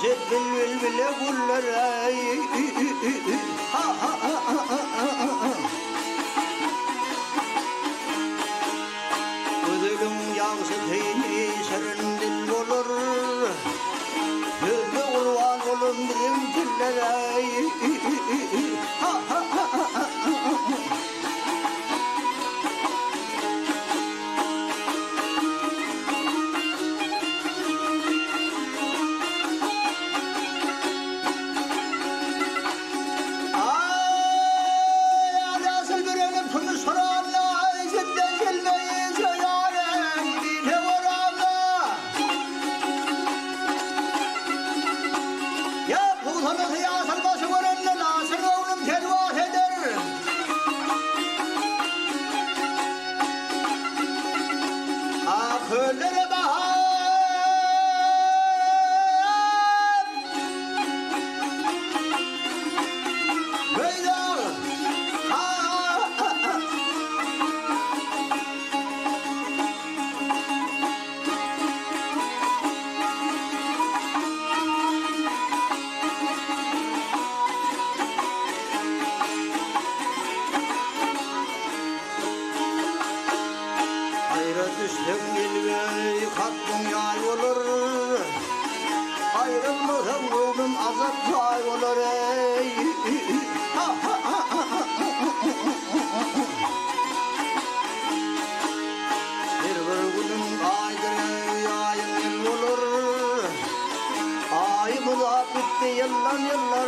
set bile guller ay ha ha ödülüm yağsı teyni serindil olur gözde kurban olun bizim diller ay ha ha Köllere bahar Beyler Hayra düştüm bilmem yıkattım yay olur ayrılmasam ruhum azap çay olur ey bir günüm aydır ayım yıl olur ayımı da bitti yıllar yıllar